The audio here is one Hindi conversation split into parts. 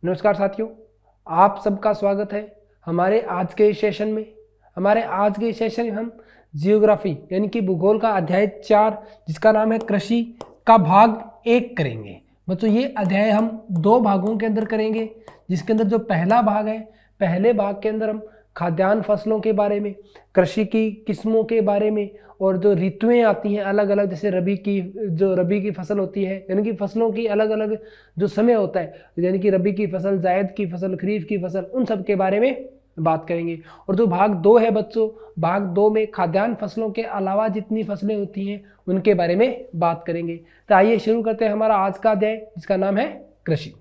नमस्कार साथियों, आप सबका स्वागत है हमारे आज के सेशन में। हमारे आज के सेशन में हम जियोग्राफी यानी कि भूगोल का अध्याय 4 जिसका नाम है कृषि का भाग 1 करेंगे। बच्चों ये अध्याय हम 2 भागों के अंदर करेंगे, जिसके अंदर जो पहला भाग है, पहले भाग के अंदर हम खाद्यान्न फसलों के बारे में, कृषि की किस्मों के बारे में और जो ऋतुएं आती हैं अलग अलग, जैसे रबी की फसल होती है, यानी कि फसलों की अलग अलग जो समय होता है, यानी कि रबी की फसल, जायद की फसल, खरीफ की फसल, उन सब के बारे में बात करेंगे। और जो भाग 2 है बच्चों, भाग 2 में खाद्यान्न फसलों के अलावा जितनी फसलें होती हैं उनके बारे में बात करेंगे। तो आइए शुरू करते हैं हमारा आज का अध्याय जिसका नाम है कृषि।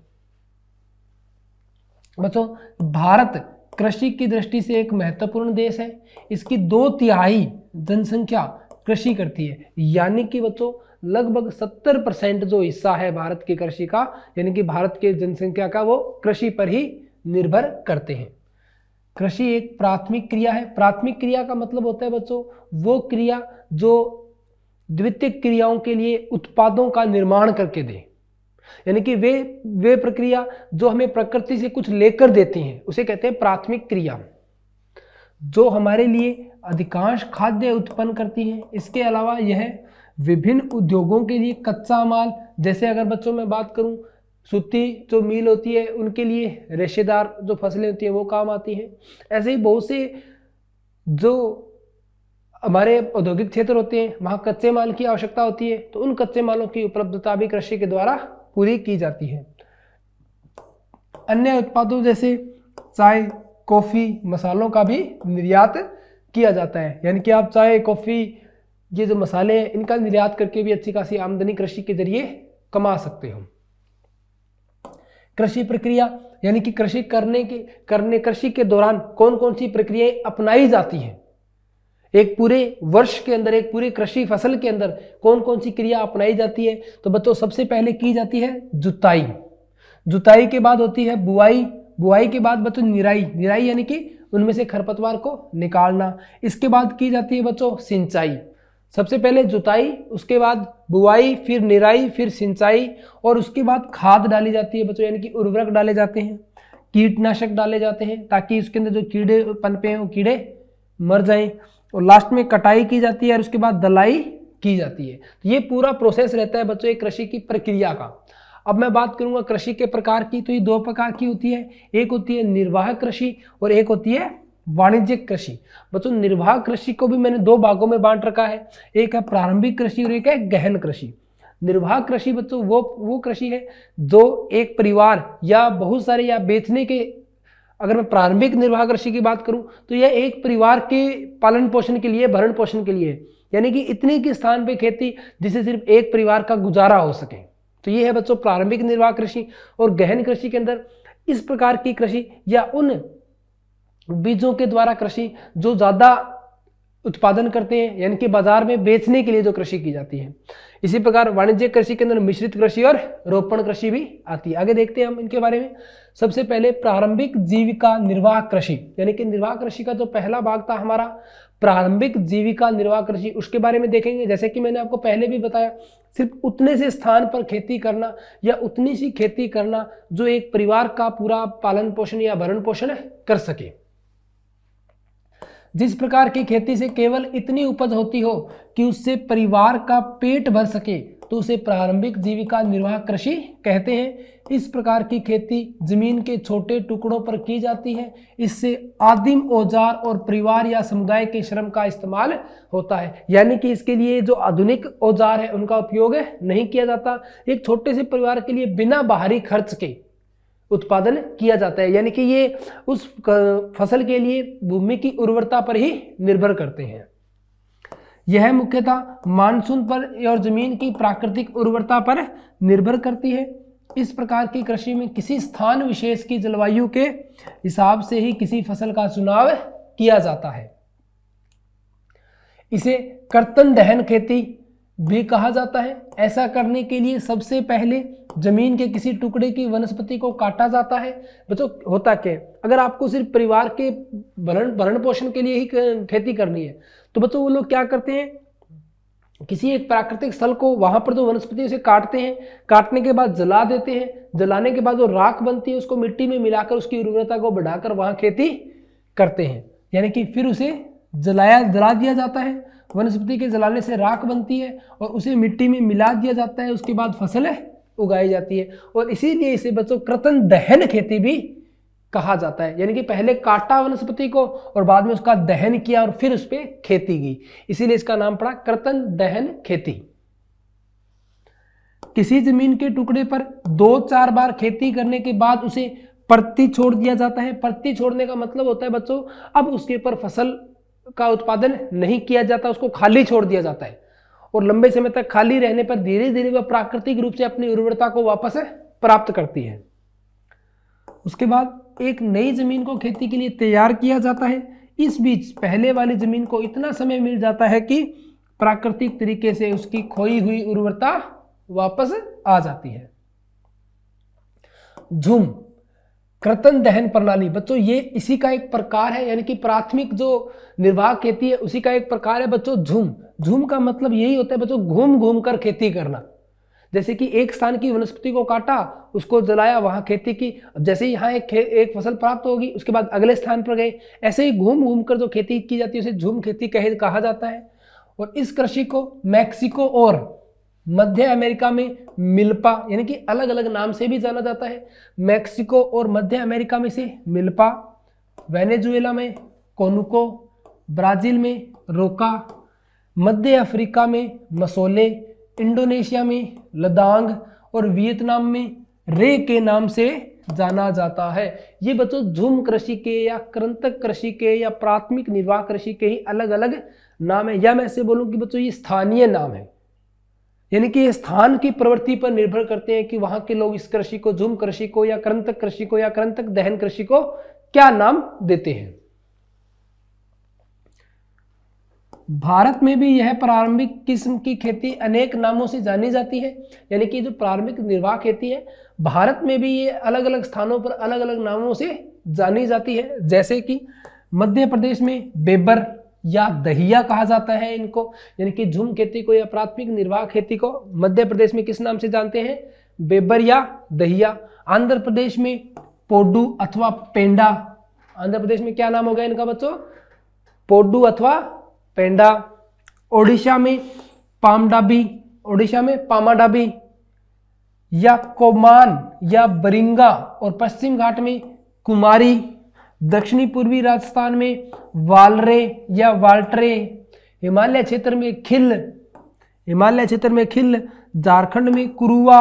बच्चों भारत कृषि की दृष्टि से एक महत्वपूर्ण देश है। इसकी 2/3 जनसंख्या कृषि करती है, यानी कि बच्चों लगभग 70% जो हिस्सा है भारत की कृषि का, यानी कि भारत के जनसंख्या का, वो कृषि पर ही निर्भर करते हैं। कृषि एक प्राथमिक क्रिया है। प्राथमिक क्रिया का मतलब होता है बच्चों वो क्रिया जो द्वितीयक क्रियाओं के लिए उत्पादों का निर्माण करके दे, यानी कि वे प्रक्रिया जो हमें प्रकृति से कुछ लेकर देती हैं उसे कहते हैं प्राथमिक क्रिया, जो हमारे लिए अधिकांश खाद्य उत्पन्न करती हैं। इसके अलावा यह विभिन्न उद्योगों के लिए कच्चा माल, जैसे अगर बच्चों में बात करूं, सूती जो मिल होती है उनके लिए रेशेदार जो फसलें होती हैं वो काम आती हैं। ऐसे ही बहुत से जो हमारे औद्योगिक क्षेत्र होते हैं वहाँ कच्चे माल की आवश्यकता होती है, तो उन कच्चे मालों की उपलब्धता भी कृषि के द्वारा पूरी की जाती है। अन्य उत्पादों जैसे चाय, कॉफ़ी, मसालों का भी निर्यात किया जाता है, यानी कि आप चाय, कॉफ़ी, ये जो मसाले हैं इनका निर्यात करके भी अच्छी खासी आमदनी कृषि के जरिए कमा सकते हो। कृषि प्रक्रिया यानी कि कृषि के दौरान कौन कौन सी प्रक्रियाएं अपनाई जाती हैं, एक पूरे वर्ष के अंदर, एक पूरी कृषि फसल के अंदर कौन कौन सी क्रिया अपनाई जाती है। तो बच्चों सबसे पहले की जाती है जुताई, जुताई के बाद होती है बुआई, बुआई के बाद बच्चों निराई, निराई यानी कि उनमें से खरपतवार को निकालना। इसके बाद की जाती है बच्चों सिंचाई। सबसे पहले जुताई, उसके बाद बुआई, फिर निराई, फिर सिंचाई, और उसके बाद खाद डाली जाती है बच्चों, यानी कि उर्वरक डाले जाते हैं, कीटनाशक डाले जाते हैं ताकि उसके अंदर जो कीड़े पनपे हैं वो कीड़े मर जाएं, और लास्ट में कटाई की जाती है और उसके बाद दलाई की जाती है। तो ये पूरा प्रोसेस रहता है बच्चों एक कृषि की प्रक्रिया का। अब मैं बात करूंगा कृषि के प्रकार की, तो ये 2 प्रकार की होती है, एक होती है निर्वाह कृषि और एक होती है वाणिज्यिक कृषि। बच्चों निर्वाह कृषि को भी मैंने 2 भागों में बांट रखा है, एक है प्रारंभिक कृषि और एक है गहन कृषि। निर्वाह कृषि बच्चों वो कृषि है जो एक परिवार या बहुत सारे या बेचने के, अगर मैं प्रारंभिक निर्वाह कृषि की बात करूं तो यह एक परिवार के पालन पोषण के लिए, भरण पोषण के लिए, यानी कि इतने के स्थान पे खेती जिससे सिर्फ एक परिवार का गुजारा हो सके, तो ये है बच्चों प्रारंभिक निर्वाह कृषि। और गहन कृषि के अंदर इस प्रकार की कृषि या उन बीजों के द्वारा कृषि जो ज्यादा उत्पादन करते हैं, यानी कि बाजार में बेचने के लिए जो कृषि की जाती है। इसी प्रकार वाणिज्यिक कृषि के अंदर मिश्रित कृषि और रोपण कृषि भी आती है। आगे देखते हैं हम इनके बारे में। सबसे पहले प्रारंभिक जीविका निर्वाह कृषि, यानी कि निर्वाह कृषि का जो पहला भाग था हमारा प्रारंभिक जीविका निर्वाह कृषि, उसके बारे में देखेंगे। जैसे कि मैंने आपको पहले भी बताया, सिर्फ उतने से स्थान पर खेती करना या उतनी सी खेती करना जो एक परिवार का पूरा पालन पोषण या भरण पोषण कर सके। जिस प्रकार की खेती से केवल इतनी उपज होती हो कि उससे परिवार का पेट भर सके, तो उसे प्रारंभिक जीविका निर्वाह कृषि कहते हैं। इस प्रकार की खेती जमीन के छोटे टुकड़ों पर की जाती है। इससे आदिम औजार और परिवार या समुदाय के श्रम का इस्तेमाल होता है, यानी कि इसके लिए जो आधुनिक औजार है उनका उपयोग नहीं किया जाता। एक छोटे से परिवार के लिए बिना बाहरी खर्च के उत्पादन किया जाता है, यानी कि ये उस फसल के लिए भूमि की उर्वरता पर ही निर्भर करते हैं। यह मुख्यतः मानसून पर और जमीन की प्राकृतिक उर्वरता पर निर्भर करती है। इस प्रकार की कृषि में किसी स्थान विशेष की जलवायु के हिसाब से ही किसी फसल का चुनाव किया जाता है। इसे कर्तन दहन खेती भी कहा जाता है। ऐसा करने के लिए सबसे पहले जमीन के किसी टुकड़े की वनस्पति को काटा जाता है। बच्चों होता क्या है, अगर आपको सिर्फ परिवार के भरण पोषण के लिए ही खेती करनी है तो बच्चों वो लोग क्या करते हैं, किसी एक प्राकृतिक स्थल को, वहां पर जो वनस्पति उसे काटते हैं, काटने के बाद जला देते हैं, जलाने के बाद जो राख बनती है उसको मिट्टी में मिलाकर उसकी उर्वरता को बढ़ाकर वहां खेती करते हैं। यानी कि फिर उसे जला दिया जाता है, वनस्पति के जलाने से राख बनती है और उसे मिट्टी में मिला दिया जाता है, उसके बाद फसल उगाई जाती है। और इसीलिए इसे बच्चों कृतन दहन खेती भी कहा जाता है। यानी कि पहले काटा वनस्पति को और बाद में उसका दहन किया और फिर उस पर खेती की, इसीलिए इसका नाम पड़ा कृतन दहन खेती। किसी जमीन के टुकड़े पर 2-4 बार खेती करने के बाद उसे परती छोड़ दिया जाता है। परती छोड़ने का मतलब होता है बच्चों, अब उसके ऊपर फसल का उत्पादन नहीं किया जाता, उसको खाली छोड़ दिया जाता है और लंबे समय तक खाली रहने पर धीरे धीरे वह प्राकृतिक रूप से अपनी उर्वरता को वापस प्राप्त करती है। उसके बाद एक नई जमीन को खेती के लिए तैयार किया जाता है। इस बीच पहले वाली जमीन को इतना समय मिल जाता है कि प्राकृतिक तरीके से उसकी खोई हुई उर्वरता वापस आ जाती है। झूम कृतन दहन प्रणाली बच्चों ये इसी का एक प्रकार है, यानी कि प्राथमिक जो निर्वाह खेती है उसी का एक प्रकार है बच्चों झूम। झूम का मतलब यही होता है बच्चों घूम घूम कर खेती करना। जैसे कि एक स्थान की वनस्पति को काटा, उसको जलाया, वहां खेती की, जैसे ही यहाँ एक फसल प्राप्त होगी उसके बाद अगले स्थान पर गए, ऐसे ही घूम घूम कर जो खेती की जाती है उसे झूम खेती कहा जाता है। और इस कृषि को मैक्सिको और मध्य अमेरिका में मिल्पा यानी कि अलग अलग नाम से भी जाना जाता है। मैक्सिको और मध्य अमेरिका में से मिल्पा, वेनेजुएला में कोनुको, ब्राजील में रोका, मध्य अफ्रीका में मसोले, इंडोनेशिया में लदांग और वियतनाम में रे के नाम से जाना जाता है। ये बच्चों झूम कृषि के या कृंतक कृषि के या प्राथमिक निर्वाह कृषि के ही अलग अलग नाम है। या मैं ऐसे बोलूं कि बच्चों ये स्थानीय नाम है, यानी कि ये स्थान की प्रवृत्ति पर निर्भर करते हैं कि वहां के लोग इस कृषि को झूम कृषि को या कृंतक कृषि को या कृंतक दहन कृषि को क्या नाम देते हैं। भारत में भी यह प्रारंभिक किस्म की खेती अनेक नामों से जानी जाती है। यानी कि जो प्रारंभिक निर्वाह खेती है भारत में भी ये अलग अलग स्थानों पर अलग अलग नामों से जानी जाती है। जैसे कि मध्य प्रदेश में बेबर या दहिया कहा जाता है इनको, यानी कि झूम खेती को या प्राथमिक निर्वाह खेती को मध्य प्रदेश में किस नाम से जानते हैं, बेबर या दहिया। आंध्र प्रदेश में पोडू अथवा पेंडा, आंध्र प्रदेश में क्या नाम हो गया इनका बच्चों, पोडू अथवा पेंडा। ओडिशा में पामडाबी, ओडिशा में पामाडाबी या कोमान या बरिंगा और पश्चिम घाट में कुमारी। दक्षिणी पूर्वी राजस्थान में वालरे या वाल्टरे, हिमालय क्षेत्र में खिल, हिमालय क्षेत्र में खिल, झारखंड में कुरुआ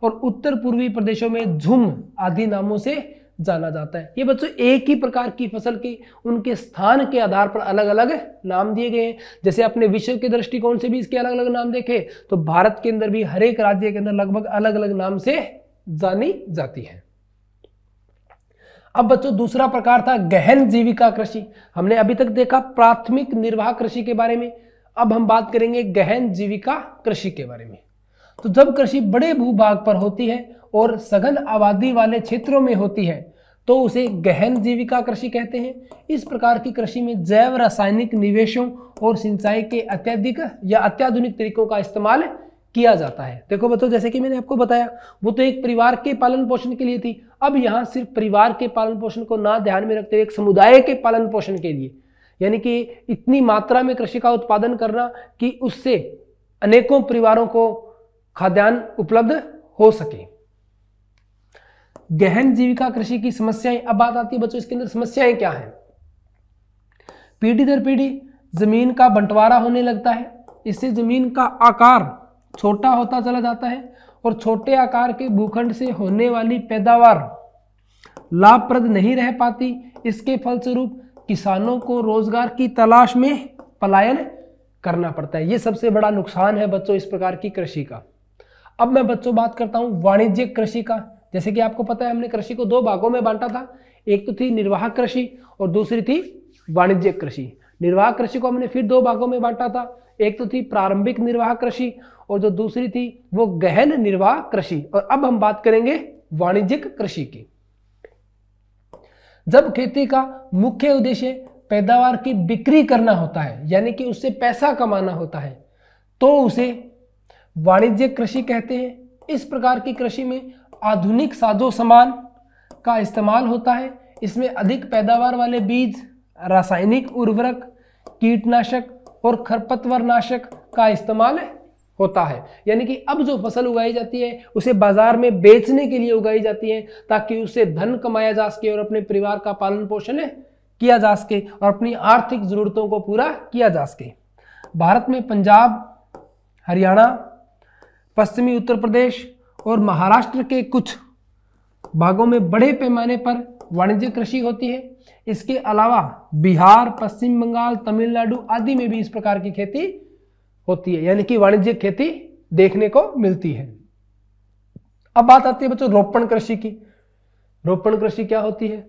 और उत्तर पूर्वी प्रदेशों में झुम आदि नामों से जाना जाता है। ये बच्चों एक ही प्रकार की फसल के उनके स्थान के आधार पर अलग अलग नाम दिए गए हैं। जैसे अपने विश्व के दृष्टिकोण से भी इसके अलग अलग नाम देखे तो भारत के अंदर भी हर एक राज्य के अंदर लगभग अलग अलग नाम से जानी जाती है। अब बच्चों दूसरा प्रकार था गहन जीविका कृषि। हमने अभी तक देखा प्राथमिक निर्वाह कृषि के बारे में, अब हम बात करेंगे गहन जीविका कृषि के बारे में। तो जब कृषि बड़े भूभाग पर होती है और सघन आबादी वाले क्षेत्रों में होती है तो उसे गहन जीविका कृषि कहते हैं। इस प्रकार की कृषि में जैव रासायनिक निवेशों और सिंचाई के अत्यधिक या अत्याधुनिक तरीकों का इस्तेमाल किया जाता है। देखो बच्चों जैसे कि मैंने आपको बताया वो तो एक परिवार के पालन पोषण के लिए थी, अब यहाँ सिर्फ परिवार के पालन पोषण को ना ध्यान में रखते हुए एक समुदाय के पालन पोषण के लिए, यानी कि इतनी मात्रा में कृषि का उत्पादन करना कि उससे अनेकों परिवारों को खाद्यान्न उपलब्ध हो सके। गहन जीविका कृषि की समस्याएं, अब बात आती है बच्चों इसके अंदर समस्याएं क्या हैं। पीढ़ी दर पीढ़ी जमीन का बंटवारा होने लगता है, इससे जमीन का आकार छोटा होता चला जाता है और छोटे आकार के भूखंड से होने वाली पैदावार लाभप्रद नहीं रह पाती। इसके फलस्वरूप किसानों को रोजगार की तलाश में पलायन करना पड़ता है। ये सबसे बड़ा नुकसान है बच्चों इस प्रकार की कृषि का। अब मैं बच्चों बात करता हूं वाणिज्यिक कृषि का। जैसे कि आपको पता है हमने कृषि को दो भागों में बांटा था, एक तो थी निर्वाह कृषि और दूसरी थी वाणिज्यिक कृषि। निर्वाह कृषि को हमने फिर दो भागों में बांटा था, एक तो थी प्रारंभिक निर्वाह कृषि और जो दूसरी थी वो गहन निर्वाह कृषि। और अब हम बात करेंगे वाणिज्यिक कृषि की। जब खेती का मुख्य उद्देश्य पैदावार की बिक्री करना होता है, यानी कि उससे पैसा कमाना होता है, तो उसे वाणिज्यिक कृषि कहते हैं। इस प्रकार की कृषि में आधुनिक साजो सामान का इस्तेमाल होता है। इसमें अधिक पैदावार वाले बीज, रासायनिक उर्वरक, कीटनाशक और खरपतवार नाशक का इस्तेमाल होता है। यानी कि अब जो फसल उगाई जाती है उसे बाजार में बेचने के लिए उगाई जाती है, ताकि उससे धन कमाया जा सके और अपने परिवार का पालन पोषण किया जा सके और अपनी आर्थिक जरूरतों को पूरा किया जा सके। भारत में पंजाब, हरियाणा, पश्चिमी उत्तर प्रदेश और महाराष्ट्र के कुछ भागों में बड़े पैमाने पर वाणिज्यिक कृषि होती है। इसके अलावा बिहार, पश्चिम बंगाल, तमिलनाडु आदि में भी इस प्रकार की खेती होती है, यानी कि वाणिज्यिक खेती देखने को मिलती है। अब बात आती है बच्चों रोपण कृषि की। रोपण कृषि क्या होती है?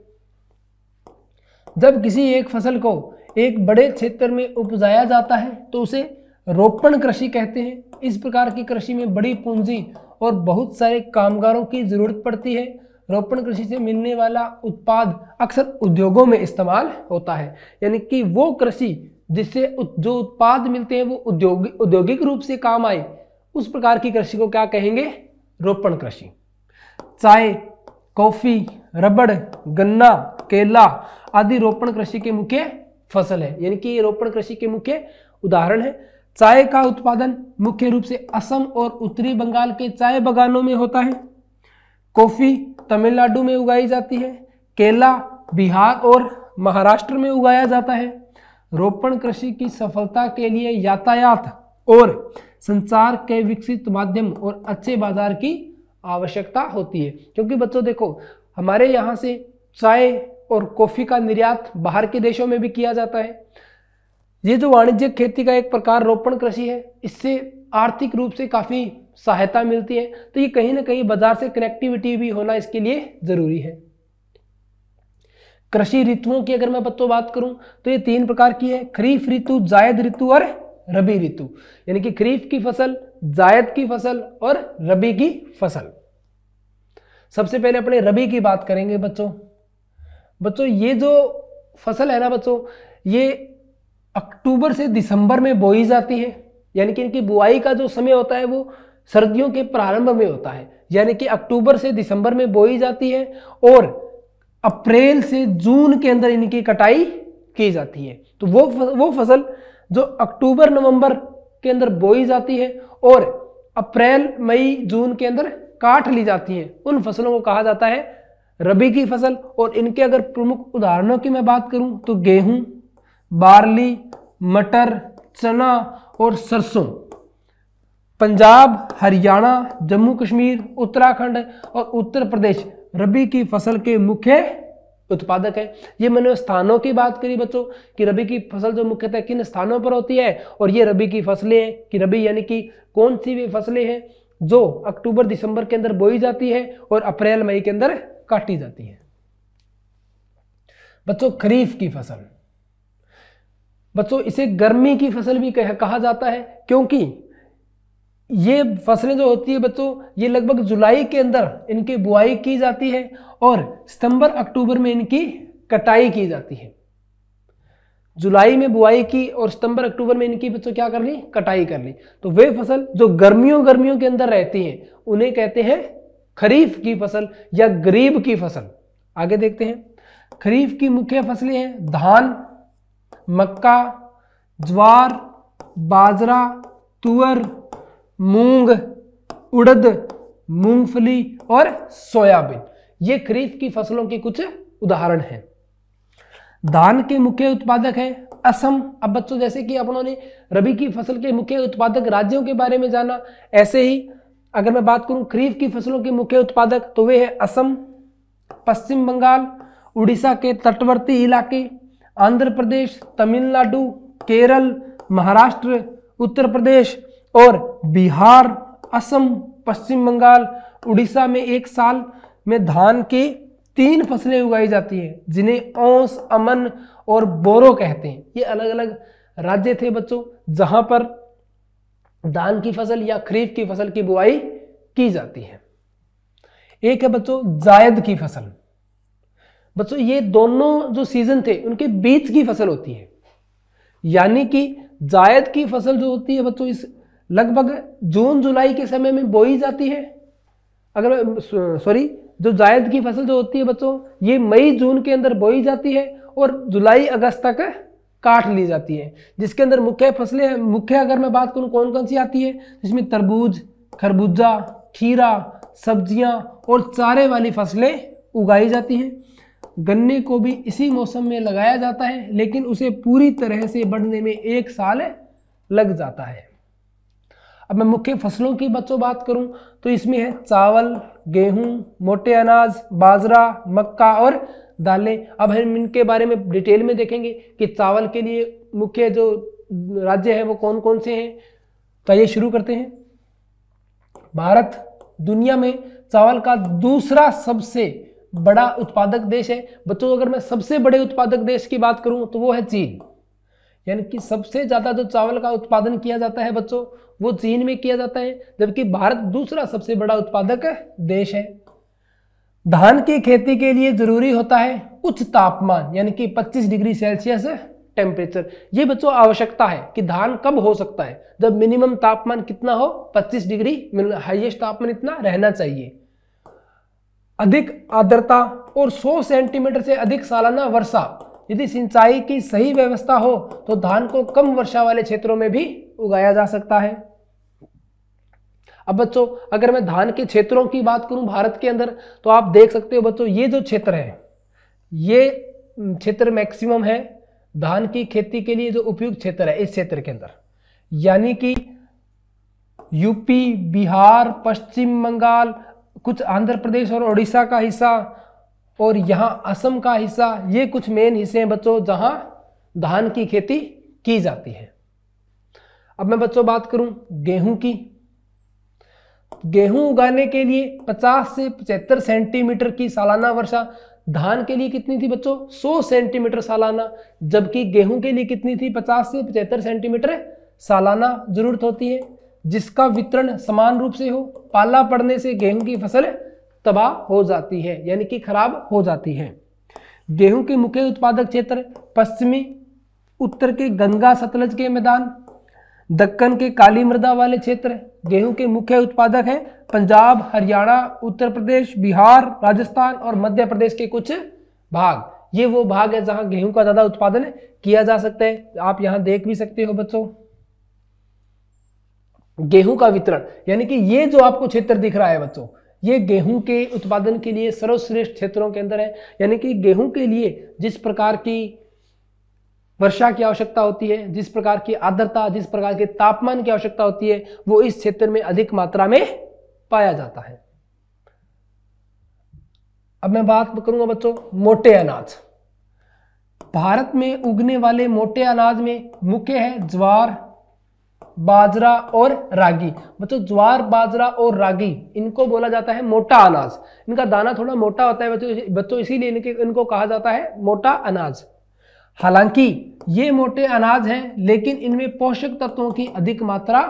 जब किसी एक फसल को एक बड़े क्षेत्र में उपजाया जाता है तो उसे रोपण कृषि कहते हैं। इस प्रकार की कृषि में बड़ी पूंजी और बहुत सारे कामगारों की जरूरत पड़ती है। रोपण कृषि से मिलने वाला उत्पाद अक्सर उद्योगों में इस्तेमाल होता है, यानी कि वो कृषि जिससे जो उत्पाद मिलते हैं वो औद्योगिक रूप से काम आए, उस प्रकार की कृषि को क्या कहेंगे? रोपण कृषि। चाय, कॉफी, रबड़, गन्ना, केला आदि रोपण कृषि के मुख्य फसल है, यानी कि ये रोपण कृषि के मुख्य उदाहरण है। चाय का उत्पादन मुख्य रूप से असम और उत्तरी बंगाल के चाय बागानों में होता है। कॉफी तमिलनाडु में उगाई जाती है। केला बिहार और महाराष्ट्र में उगाया जाता है। रोपण कृषि की सफलता के लिए यातायात और संचार के विकसित माध्यम और अच्छे बाजार की आवश्यकता होती है, क्योंकि बच्चों देखो हमारे यहाँ से चाय और कॉफी का निर्यात बाहर के देशों में भी किया जाता है। ये जो वाणिज्यिक खेती का एक प्रकार रोपण कृषि है, इससे आर्थिक रूप से काफी सहायता मिलती है, तो ये कहीं ना कहीं बाजार से कनेक्टिविटी भी होना इसके लिए जरूरी है। कृषि ऋतुओं की अगर मैं बच्चों बात करूं तो ये 3 प्रकार की है: खरीफ ऋतु, जायद ऋतु और रबी ऋतु। यानी कि खरीफ की फसल, जायद की फसल और रबी की फसल। सबसे पहले अपने रबी की बात करेंगे बच्चों ये जो फसल है ना बच्चों, ये अक्टूबर से दिसंबर में बोई जाती है। यानी कि इनकी बुआई का जो समय होता है वो सर्दियों के प्रारंभ में होता है, यानी कि अक्टूबर से दिसंबर में बोई जाती है और अप्रैल से जून के अंदर इनकी कटाई की जाती है। तो वो फसल जो अक्टूबर नवंबर के अंदर बोई जाती है और अप्रैल मई जून के अंदर काट ली जाती है, उन फसलों को कहा जाता है रबी की फसल। और इनके अगर प्रमुख उदाहरणों की मैं बात करूं तो गेहूं, बार्ली, मटर, चना और सरसों। पंजाब, हरियाणा, जम्मू कश्मीर, उत्तराखंड और उत्तर प्रदेश रबी की फसल के मुख्य उत्पादक है। ये मैंने स्थानों की बात करी बच्चों कि रबी की फसल जो मुख्यतः किन स्थानों पर होती है, और ये रबी की फसलें हैं कि रबी यानी कि कौन सी वे फसलें हैं जो अक्टूबर दिसंबर के अंदर बोई जाती है और अप्रैल मई के अंदर काटी जाती है। बच्चों खरीफ की फसल, बच्चों इसे गर्मी की फसल भी कहा जाता है, क्योंकि ये फसलें जो होती है बच्चों ये लगभग जुलाई के अंदर इनकी बुआई की जाती है और सितंबर अक्टूबर में इनकी कटाई की जाती है। जुलाई में बुआई की और सितंबर अक्टूबर में इनकी बच्चों क्या कर ली? कटाई कर ली। तो वे फसल जो गर्मियों के अंदर रहती हैं उन्हें कहते हैं खरीफ की फसल या गरीब की फसल। आगे देखते हैं। खरीफ की मुख्य फसलें हैं धान, मक्का, ज्वार, बाजरा, तुअर, मूंग, उड़द, मूंगफली और सोयाबीन। ये खरीफ की फसलों के कुछ उदाहरण हैं। धान के मुख्य उत्पादक हैं असम। अब बच्चों जैसे कि अपनों ने रबी की फसल के मुख्य उत्पादक राज्यों के बारे में जाना, ऐसे ही अगर मैं बात करूं खरीफ की फसलों के मुख्य उत्पादक तो वे हैं असम, पश्चिम बंगाल, उड़ीसा के तटवर्ती इलाके, आंध्र प्रदेश, तमिलनाडु, केरल, महाराष्ट्र, उत्तर प्रदेश और बिहार, असम, पश्चिम बंगाल, उड़ीसा में एक साल में धान की 3 फसलें उगाई जाती हैं, जिन्हें औंस, अमन और बोरो कहते हैं। ये अलग अलग राज्य थे बच्चों जहां पर धान की फसल या खरीफ की फसल की बुआई की जाती है। एक है बच्चों जायद की फसल। बच्चों ये दोनों जो सीजन थे उनके बीच की फसल होती है, यानी कि जायद की फसल जो होती है बच्चों इस लगभग जून जुलाई के समय में बोई जाती है। अगर सॉरी, जो जायद की फसल जो होती है बच्चों, ये मई जून के अंदर बोई जाती है और जुलाई अगस्त तक काट ली जाती है। जिसके अंदर मुख्य फसलें, मुख्य अगर मैं बात करूं कौन कौन सी आती है, जिसमें तरबूज, खरबूजा, खीरा, सब्जियां और चारे वाली फसलें उगाई जाती हैं। गन्ने को भी इसी मौसम में लगाया जाता है, लेकिन उसे पूरी तरह से बढ़ने में 1 साल लग जाता है। अब मैं मुख्य फसलों की बच्चों बात करूं तो इसमें है चावल, गेहूं, मोटे अनाज, बाजरा, मक्का और दालें। अब हम इनके बारे में डिटेल में देखेंगे कि चावल के लिए मुख्य जो राज्य है वो कौन कौन से हैं। तो ये शुरू करते हैं। भारत दुनिया में चावल का दूसरा सबसे बड़ा उत्पादक देश है बच्चों। अगर मैं सबसे बड़े उत्पादक देश की बात करूं तो वो है चीन, यानी कि सबसे ज्यादा जो चावल का उत्पादन किया जाता है बच्चों वो चीन में किया जाता है, जबकि भारत दूसरा सबसे बड़ा उत्पादक देश है। धान की खेती के लिए जरूरी होता है उच्च तापमान, यानी कि 25 डिग्री सेल्सियस टेम्परेचर। ये बच्चों आवश्यकता है कि धान कब हो सकता है, जब मिनिमम तापमान कितना हो, 25 डिग्री, हाईएस्ट तापमान इतना रहना चाहिए। अधिक आर्द्रता और 100 सेंटीमीटर से अधिक सालाना वर्षा। यदि सिंचाई की सही व्यवस्था हो तो धान को कम वर्षा वाले क्षेत्रों में भी उगाया जा सकता है। अब बच्चों अगर मैं धान के क्षेत्रों की बात करूं भारत के अंदर, तो आप देख सकते हो बच्चों ये जो क्षेत्र है, ये क्षेत्र मैक्सिमम है धान की खेती के लिए जो उपयुक्त क्षेत्र है इस क्षेत्र के अंदर, यानी कि यूपी, बिहार, पश्चिम बंगाल, कुछ आंध्र प्रदेश और उड़ीसा का हिस्सा और यहाँ असम का हिस्सा, ये कुछ मेन हिस्से हैं बच्चों जहां धान की खेती की जाती है। अब मैं बच्चों बात करूं गेहूं की। गेहूं उगाने के लिए 50 से 75 सेंटीमीटर की सालाना वर्षा। धान के लिए कितनी थी बच्चों, 100 सेंटीमीटर सालाना, जबकि गेहूं के लिए कितनी थी, 50 से 75 सेंटीमीटर सालाना जरूरत होती है, जिसका वितरण समान रूप से हो। पाला पड़ने से गेहूं की फसल तबाह हो जाती है, यानी कि खराब हो जाती है। गेहूं के मुख्य उत्पादक क्षेत्र पश्चिमी उत्तर के गंगा सतलज के मैदान, दक्कन के काली मृदा वाले क्षेत्र। गेहूं के मुख्य उत्पादक हैं पंजाब, हरियाणा, उत्तर प्रदेश, बिहार, राजस्थान और मध्य प्रदेश के कुछ भाग। ये वो भाग है जहां गेहूं का ज्यादा उत्पादन किया जा सकता है। आप यहां देख भी सकते हो बच्चों गेहूं का वितरण, यानी कि ये जो आपको क्षेत्र दिख रहा है बच्चों, ये गेहूं के उत्पादन के लिए सर्वश्रेष्ठ क्षेत्रों के अंदर है। यानी कि गेहूं के लिए जिस प्रकार की वर्षा की आवश्यकता होती है, जिस प्रकार की आर्द्रता, जिस प्रकार के तापमान की आवश्यकता होती है, वो इस क्षेत्र में अधिक मात्रा में पाया जाता है। अब मैं बात करूंगा बच्चों मोटे अनाज। भारत में उगने वाले मोटे अनाज में मुख्य है ज्वार, बाजरा और रागी। बच्चों ज्वार, बाजरा और रागी इनको बोला जाता है मोटा अनाज। इनका दाना थोड़ा मोटा होता है बच्चों, इसीलिए इनको कहा जाता है मोटा अनाज। हालांकि ये मोटे अनाज हैं, लेकिन इनमें पोषक तत्वों की अधिक मात्रा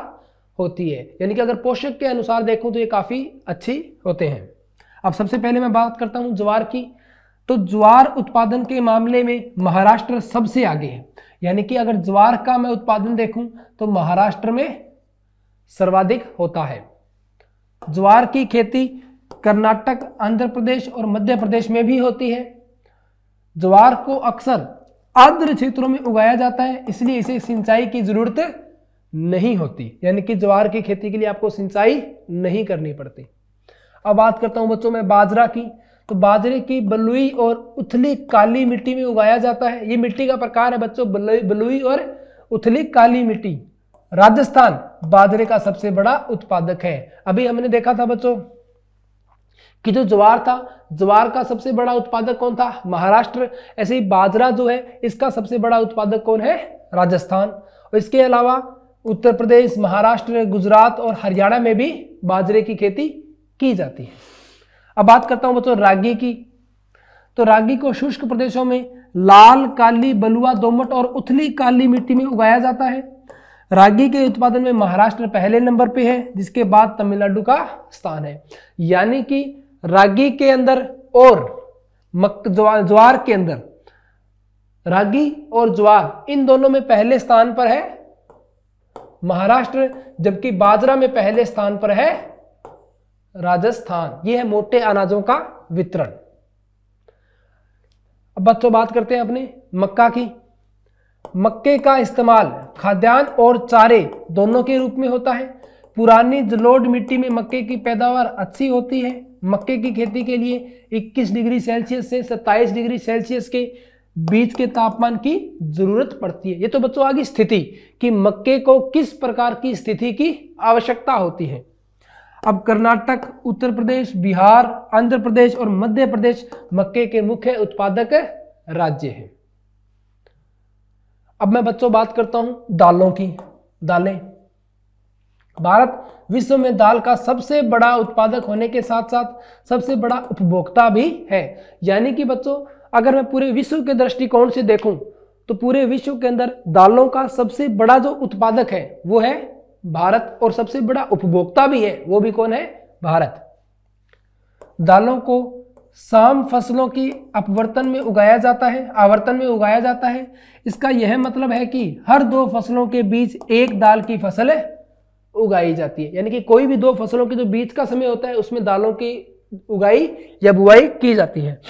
होती है, यानी कि अगर पोषक के अनुसार देखूं तो ये काफी अच्छी होते हैं। अब सबसे पहले मैं बात करता हूं ज्वार की। तो ज्वार उत्पादन के मामले में महाराष्ट्र सबसे आगे है, यानी कि अगर ज्वार का मैं उत्पादन देखूं तो महाराष्ट्र में सर्वाधिक होता है। ज्वार की खेती कर्नाटक, आंध्र प्रदेश और मध्य प्रदेश में भी होती है। ज्वार को अक्सर आर्द्र क्षेत्रों में उगाया जाता है, इसलिए इसे सिंचाई की जरूरत नहीं होती, यानी कि ज्वार की खेती के लिए आपको सिंचाई नहीं करनी पड़ती। अब बात करता हूं बच्चों मैं बाजरा की। तो बाजरे की बलुई और उथली काली मिट्टी में उगाया जाता है। ये मिट्टी का प्रकार है बच्चों बलुई और उथली काली मिट्टी। राजस्थान बाजरे का सबसे बड़ा उत्पादक है। अभी हमने देखा था बच्चों कि जो ज्वार था, ज्वार का सबसे बड़ा उत्पादक कौन था, महाराष्ट्र। ऐसे ही बाजरा जो है इसका सबसे बड़ा उत्पादक कौन है, राजस्थान। और इसके अलावा उत्तर प्रदेश, महाराष्ट्र, गुजरात और हरियाणा में भी बाजरे की खेती की जाती है। अब बात करता हूं बच्चों रागी की। तो रागी को शुष्क प्रदेशों में लाल, काली, बलुआ, दोमट और उथली काली मिट्टी में उगाया जाता है। रागी के उत्पादन में महाराष्ट्र पहले नंबर पे है, जिसके बाद तमिलनाडु का स्थान है। यानी कि रागी के अंदर और ज्वार के अंदर, रागी और ज्वार इन दोनों में पहले स्थान पर है महाराष्ट्र, जबकि बाजरा में पहले स्थान पर है राजस्थान। यह है मोटे अनाजों का वितरण। अब बच्चों बात करते हैं अपने मक्का की। मक्के का इस्तेमाल खाद्यान्न और चारे दोनों के रूप में होता है। पुरानी जलोढ़ मिट्टी में मक्के की पैदावार अच्छी होती है। मक्के की खेती के लिए 21 डिग्री सेल्सियस से 27 डिग्री सेल्सियस के बीच के तापमान की जरूरत पड़ती है। ये तो बच्चों आगे स्थिति कि मक्के को किस प्रकार की स्थिति की आवश्यकता होती है। अब कर्नाटक, उत्तर प्रदेश, बिहार, आंध्र प्रदेश और मध्य प्रदेश मक्के के मुख्य उत्पादक राज्य हैं। अब मैं बच्चों बात करता हूं दालों की। दालें, भारत विश्व में दाल का सबसे बड़ा उत्पादक होने के साथ साथ सबसे बड़ा उपभोक्ता भी है। यानी कि बच्चों अगर मैं पूरे विश्व के दृष्टिकोण से देखूं तो पूरे विश्व के अंदर दालों का सबसे बड़ा जो उत्पादक है वो है भारत, और सबसे बड़ा उपभोक्ता भी है, वो भी कौन है? भारत। दालों को साम फसलों की आवर्तन में उगाया जाता है। इसका यह मतलब है कि हर 2 फसलों के बीच एक दाल की फसल उगाई जाती है। यानी कि कोई भी 2 फसलों के जो बीच का समय होता है उसमें दालों की उगाई या बुआई की जाती है।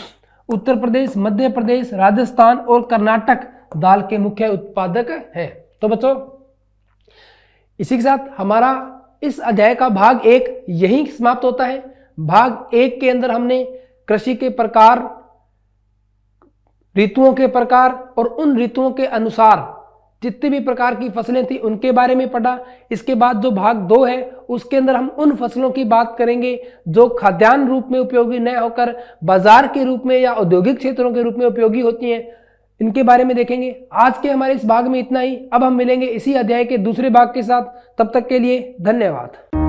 उत्तर प्रदेश, मध्य प्रदेश, राजस्थान और कर्नाटक दाल के मुख्य उत्पादक हैं। तो बच्चों इसी के साथ हमारा इस अध्याय का भाग 1 यहीं समाप्त होता है। भाग 1 के अंदर हमने कृषि के प्रकार, ऋतुओं के प्रकार और उन ऋतुओं के अनुसार जितनी भी प्रकार की फसलें थी उनके बारे में पढ़ा। इसके बाद जो भाग 2 है उसके अंदर हम उन फसलों की बात करेंगे जो खाद्यान्न रूप में उपयोगी न होकर बाजार के रूप में या औद्योगिक क्षेत्रों के रूप में उपयोगी होती हैं, इनके बारे में देखेंगे। आज के हमारे इस भाग में इतना ही। अब हम मिलेंगे इसी अध्याय के दूसरे भाग के साथ। तब तक के लिए धन्यवाद।